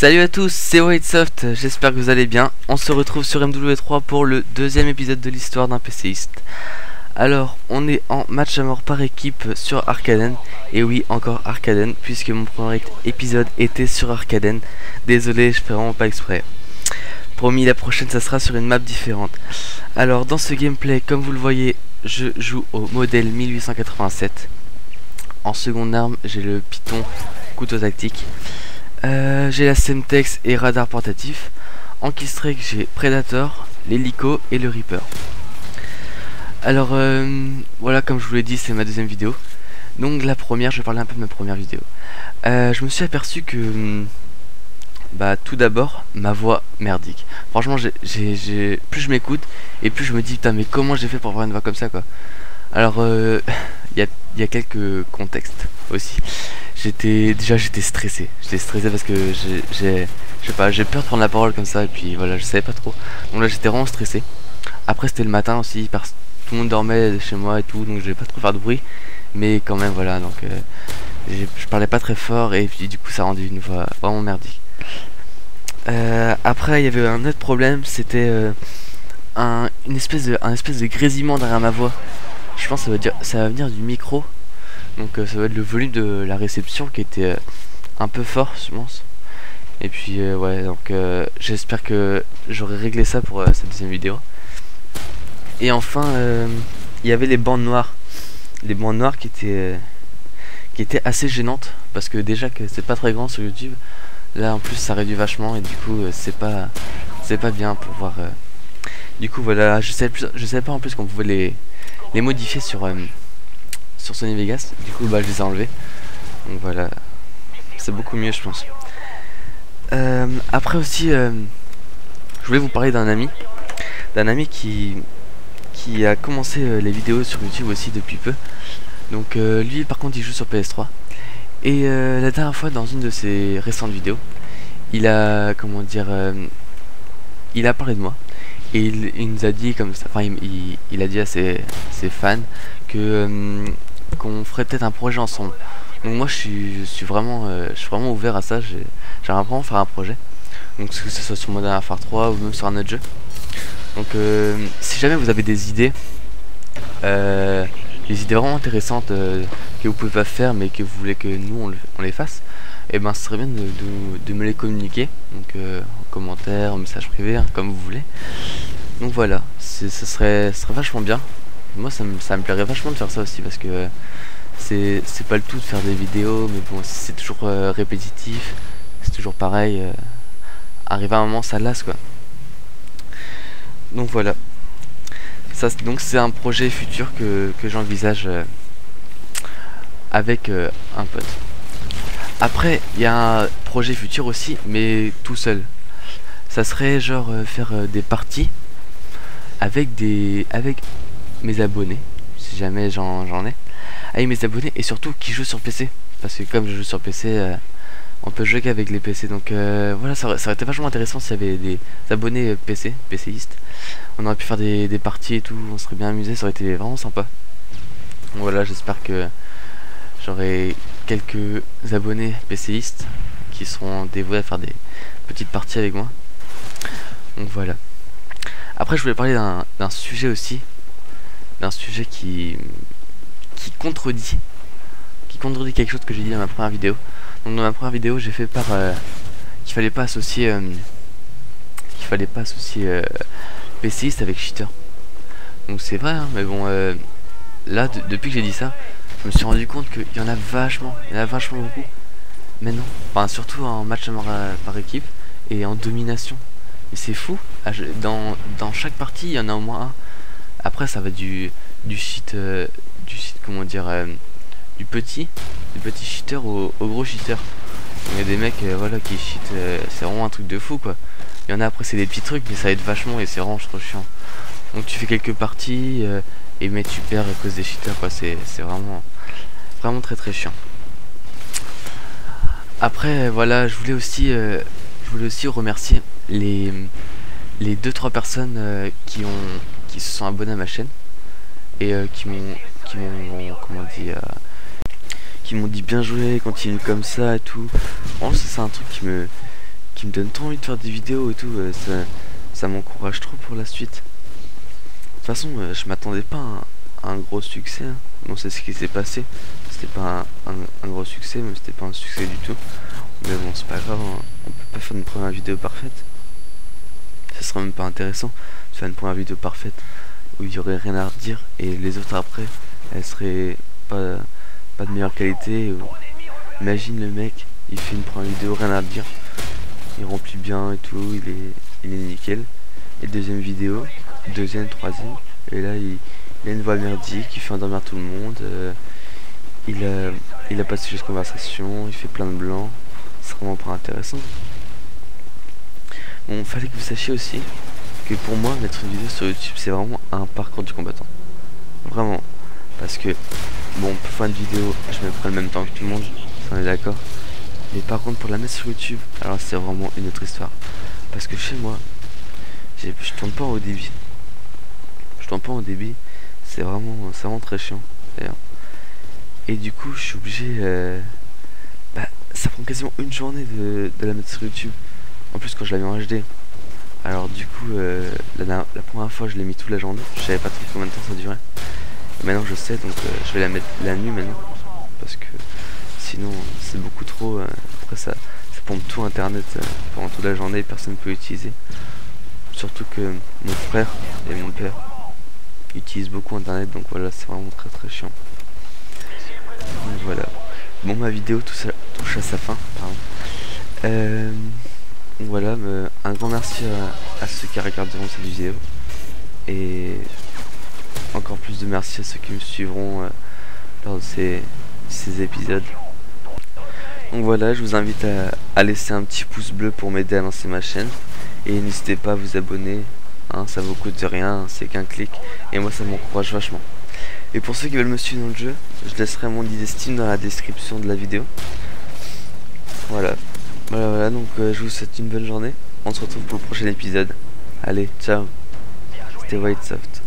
Salut à tous, c'est Whitesoft, j'espère que vous allez bien. On se retrouve sur MW3 pour le deuxième épisode de l'histoire d'un PCiste. Alors, on est en match à mort par équipe sur Arcaden. Et oui, encore Arcaden, puisque mon premier épisode était sur Arcaden. Désolé, je fais vraiment pas exprès. Promis, la prochaine, ça sera sur une map différente. Alors, dans ce gameplay, comme vous le voyez, je joue au modèle 1887. En seconde arme, j'ai le Python couteau tactique. J'ai la Semtex et radar portatif. En killstreak, j'ai Predator, l'hélico et le Reaper. Alors voilà, comme je vous l'ai dit, c'est ma deuxième vidéo. Donc la première, je vais parler un peu de ma première vidéo. Je me suis aperçu que tout d'abord, ma voix merdique. Franchement, plus je m'écoute et plus je me dis putain, mais comment j'ai fait pour avoir une voix comme ça, quoi. Alors il y a quelques contextes aussi. J'étais stressé. J'étais stressé parce que j'ai peur de prendre la parole comme ça, et puis voilà, je savais pas trop. Donc là, j'étais vraiment stressé. Après, c'était le matin aussi, parce que tout le monde dormait chez moi et tout, donc je vais pas trop faire de bruit. Mais quand même, voilà, donc je parlais pas très fort, et puis du coup, ça rendait une voix vraiment merdique. Après, il y avait un autre problème, c'était un espèce de grésillement derrière ma voix. Je pense que ça va venir du micro. Donc ça va être le volume de la réception qui était un peu fort, je pense. Et puis ouais, donc j'espère que j'aurai réglé ça pour cette deuxième vidéo. Et enfin, il y avait les bandes noires. Les bandes noires qui étaient assez gênantes. Parce que déjà que c'est pas très grand sur YouTube. Là en plus ça réduit vachement, et du coup c'est pas bien pour voir. Du coup voilà, je savais pas en plus qu'on pouvait les modifier sur Sony Vegas. Du coup je les ai enlevés. Donc voilà, c'est beaucoup mieux, je pense. Après aussi je voulais vous parler d'un ami qui a commencé les vidéos sur YouTube aussi depuis peu. Donc lui par contre il joue sur PS3. Et la dernière fois, dans une de ses récentes vidéos, il a il a parlé de moi. Et il nous a dit comme ça, enfin il a dit à ses fans que qu'on ferait peut-être un projet ensemble. Donc moi je suis vraiment ouvert à ça. J'aimerais vraiment faire un projet. Donc que ce soit sur Modern Warfare 3 ou même sur un autre jeu. Donc si jamais vous avez des idées vraiment intéressantes que vous pouvez pas faire mais que vous voulez que nous on les fasse, et ben ce serait bien de me les communiquer. Donc en commentaire, en message privé, hein, comme vous voulez. Donc voilà, ce serait vachement bien. Moi ça me plairait vachement de faire ça aussi, parce que c'est pas le tout de faire des vidéos, mais bon, c'est toujours répétitif, c'est toujours pareil. Arrivé à un moment ça lasse, quoi. Donc voilà, donc c'est un projet futur que j'envisage avec un pote. Après il y a un projet futur aussi, mais tout seul. Ça serait genre faire des parties avec mes abonnés, si jamais j'en ai, avec mes abonnés, et surtout qui jouent sur PC, parce que comme je joue sur PC, on peut jouer qu'avec les PC. Donc voilà, ça aurait été vachement intéressant s'il y avait des abonnés PCistes. On aurait pu faire des parties et tout, on serait bien amusé, ça aurait été vraiment sympa. Donc voilà, j'espère que j'aurai quelques abonnés PCistes qui seront dévoués à faire des petites parties avec moi. Donc voilà. Après je voulais parler d'un sujet aussi, d'un sujet qui contredit quelque chose que j'ai dit dans ma première vidéo. Donc dans ma première vidéo j'ai fait part qu'il fallait pas associer PCiste avec cheater. Donc c'est vrai, hein, mais bon là depuis que j'ai dit ça, je me suis rendu compte qu'il y en a vachement beaucoup. Mais non, enfin surtout en match à mort par équipe et en domination. Et c'est fou, dans chaque partie il y en a au moins un. Après ça va du cheat, comment dire, du petit cheater au gros cheater. Il y a des mecs voilà, qui cheat, c'est vraiment un truc de fou, quoi. Il y en a après c'est des petits trucs, mais ça aide vachement et c'est vraiment trop chiant. Donc tu fais quelques parties mais tu perds à cause des cheaters, quoi. C'est vraiment très chiant. Après voilà, je voulais aussi remercier les 2-3 personnes qui se sont abonnées à ma chaîne et qui m'ont dit bien joué, continue comme ça et tout. Franchement c'est un truc qui me donne trop envie de faire des vidéos et tout, ça m'encourage trop pour la suite. De toute façon, je m'attendais pas à un gros succès, hein. Bon, c'est ce qui s'est passé. C'était pas un gros succès, même c'était pas un succès du tout. Mais bon, c'est pas grave, hein. On peut pas faire une première vidéo parfaite. Ce serait même pas intéressant de faire une première vidéo parfaite où il y aurait rien à redire et les autres après, elles seraient pas de meilleure qualité. Imagine le mec, il fait une première vidéo, rien à dire, il remplit bien et tout, il est nickel. Et deuxième vidéo, deuxième, troisième, et là il a une voix merdique, il fait endormir tout le monde, il a pas de sujet de conversation, il fait plein de blancs, c'est vraiment pas intéressant. Bon, fallait que vous sachiez aussi que pour moi, mettre une vidéo sur YouTube, c'est vraiment un parcours du combattant. Vraiment. Parce que, bon, pour faire une vidéo, je me prends le même temps que tout le monde, ça on est d'accord. Mais par contre, pour la mettre sur YouTube, alors c'est vraiment une autre histoire. Parce que chez moi, je tourne pas en haut débit. Je tourne pas en haut débit, c'est vraiment très chiant, d'ailleurs. Et du coup, je suis obligé... ça prend quasiment une journée de la mettre sur YouTube. En plus, quand je l'avais en HD. Alors du coup, la première fois, je l'ai mis toute la journée. Je savais pas trop combien de temps ça durait. Et maintenant, je sais, donc je vais la mettre la nuit maintenant. Parce que sinon, c'est beaucoup trop. Après, ça pompe tout Internet pendant toute la journée et personne ne peut l'utiliser. Surtout que mon frère et mon père utilisent beaucoup Internet. Donc voilà, c'est vraiment très chiant. Donc voilà. Bon, ma vidéo touche à sa fin. Pardon. Voilà, un grand merci à ceux qui regarderont cette vidéo. Et encore plus de merci à ceux qui me suivront lors de ces épisodes. Donc voilà, je vous invite à laisser un petit pouce bleu pour m'aider à lancer ma chaîne. Et n'hésitez pas à vous abonner, hein, ça vous coûte rien, c'est qu'un clic. Et moi ça m'encourage vachement. Et pour ceux qui veulent me suivre dans le jeu, je laisserai mon ID Steam dans la description de la vidéo. Voilà, donc je vous souhaite une bonne journée. On se retrouve pour le prochain épisode. Allez, ciao. C'était Whitesoft.